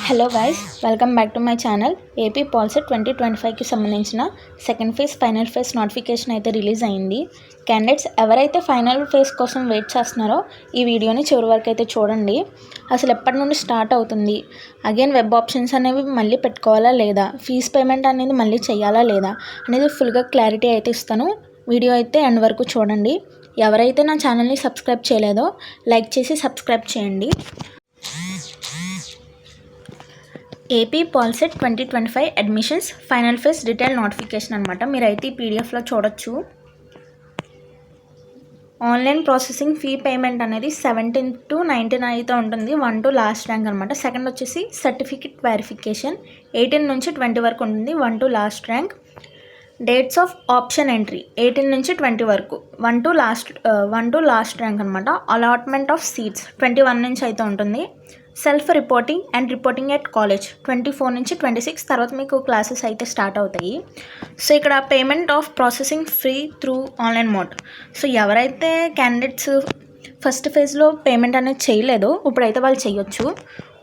Hello guys, welcome back to my channel. AP Polycet 2025కి సంబంధించిన second phase final phase notification అయితే release అయింది. Candidates ఎవరైతే ఫైనల్ ఫేజ్ కోసం వెయిట్ చేస్తున్నారో ఈ వీడియోని చివరి వరకు అయితే చూడండి. అసలు ఎప్పటి నుండి స్టార్ట్ అవుతుంది, అగైన్ వెబ్ ఆప్షన్స్ అనేవి మళ్ళీ పెట్టుకోవాలా లేదా, ఫీజ్ పేమెంట్ అనేది మళ్ళీ చేయాలా లేదా అనేది ఫుల్గా క్లారిటీ అయితే ఇస్తాను. వీడియో అయితే ఎండ్ వరకు చూడండి. ఎవరైతే నా ఛానల్ని సబ్స్క్రైబ్ చేయలేదో లైక్ చేసి సబ్స్క్రైబ్ చేయండి. AP Polycet 2025 admissions final phase detail notification అనమాట. మీరైతే ఈ పీడిఎఫ్లో చూడొచ్చు. ఆన్లైన్ ప్రాసెసింగ్ ఫీ పేమెంట్ అనేది 17 to 19 అయితే ఉంటుంది. 1 to లాస్ట్ ర్యాంక్ అనమాట. సెకండ్ వచ్చేసి సర్టిఫికేట్ వెరిఫికేషన్ 18 నుంచి 20 వరకు ఉంటుంది. 1 to last rank. Dates of option entry 18 నుంచి 20 వరకు. 1 to లాస్ట్ ర్యాంక్ అనమాట. అలాట్మెంట్ ఆఫ్ సీట్స్ 21 నుంచి అయితే ఉంటుంది. Self reporting and reporting at college 24 నుంచి 26 తర్వాత మీకు క్లాసెస్ అయితే స్టార్ట్ అవుతాయి. సో ఇక్కడ payment of processing free through online mode. So ఎవరైతే క్యాండిడేట్స్ ఫస్ట్ ఫేజ్లో పేమెంట్ అనేది చేయలేదో ఇప్పుడైతే వాళ్ళు చేయొచ్చు.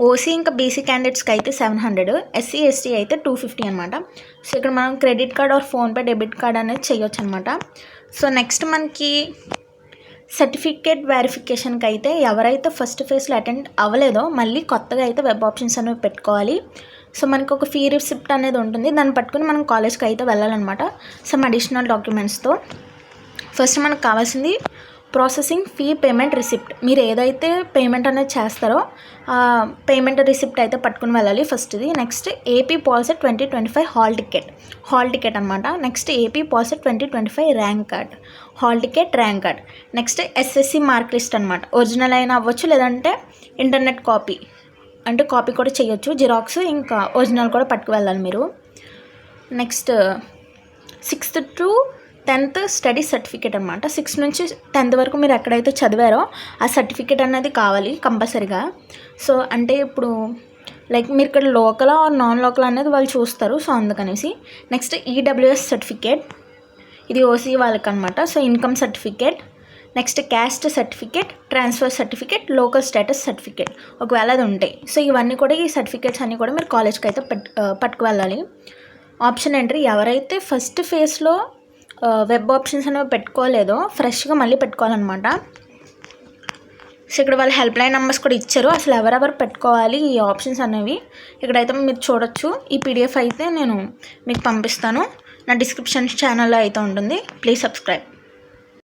ఓసీ ఇంకా బీసీ క్యాండిడేట్స్కి అయితే 700, ఎస్సీ ఎస్టీ అయితే 250 అనమాట. సో ఇక్కడ మనం credit card or PhonePe debit card అనేది చేయొచ్చు అనమాట. సో నెక్స్ట్ మనకి సర్టిఫికేట్ వెరిఫికేషన్కి అయితే ఎవరైతే ఫస్ట్ ఫేజ్లో అటెండ్ అవ్వలేదో మళ్ళీ కొత్తగా అయితే వెబ్ ఆప్షన్స్ అనేవి పెట్టుకోవాలి. సో మనకు ఒక ఫీ రిసిప్ట్ అనేది ఉంటుంది, దాన్ని పట్టుకుని మనం కాలేజ్కి అయితే వెళ్ళాలన్నమాట. Some additional డాక్యుమెంట్స్తో. ఫస్ట్ మనకు కావాల్సింది ప్రాసెసింగ్ ఫీ పేమెంట్ రిసిప్ట్. మీరు ఏదైతే పేమెంట్ అనేది చేస్తారో ఆ పేమెంట్ రిసిప్ట్ అయితే పట్టుకుని వెళ్ళాలి ఫస్ట్ది. Next AP Polycet 2025 hall ticket అనమాట. Next AP Polycet 2025 rank card, hall ticket, rank card. Next SSC mark list అనమాట. ఒరిజినల్ అయినా అవ్వచ్చు, లేదంటే ఇంటర్నెట్ కాపీ అంటే కాపీ కూడా చేయొచ్చు. జిరాక్స్ ఇంకా ఒరిజినల్ కూడా పట్టుకు వెళ్ళాలి మీరు. Next 6th to 10th study certificate అనమాట. 6 నుంచి 10th వరకు మీరు ఎక్కడైతే చదివారో ఆ సర్టిఫికేట్ అనేది కావాలి కంపల్సరీగా. సో అంటే ఇప్పుడు లైక్ మీరు ఇక్కడ లోకల్ ఆర్ నాన్ లోకల్ అనేది వాళ్ళు చూస్తారు. సో అందుకనేసి నెక్స్ట్ ఈడబ్ల్యూఎస్ సర్టిఫికేట్, ఇది ఓసీ వాళ్ళకి అనమాట. So income certificate. Next caste certificate, transfer certificate, local status certificate ఒకవేళ అది ఉంటాయి. సో ఇవన్నీ కూడా ఈ సర్టిఫికేట్స్ అన్నీ కూడా మీరు కాలేజ్కి అయితే పట్టుకు వెళ్ళాలి. ఆప్షన్ ఎంట్రీ ఎవరైతే ఫస్ట్ ఫేజ్లో వెబ్ ఆప్షన్స్ అనేవి పెట్టుకోలేదో ఫ్రెష్గా మళ్ళీ పెట్టుకోవాలన్నమాట. సో ఇక్కడ వాళ్ళు హెల్ప్ లైన్ నెంబర్స్ కూడా ఇచ్చారు. అసలు ఎవరెవరు పెట్టుకోవాలి ఈ ఆప్షన్స్ అనేవి ఇక్కడైతే మీరు చూడొచ్చు. ఈ పీడిఎఫ్ అయితే నేను మీకు పంపిస్తాను, నా డిస్క్రిప్షన్ ఛానల్లో అయితే ఉంటుంది. Please subscribe.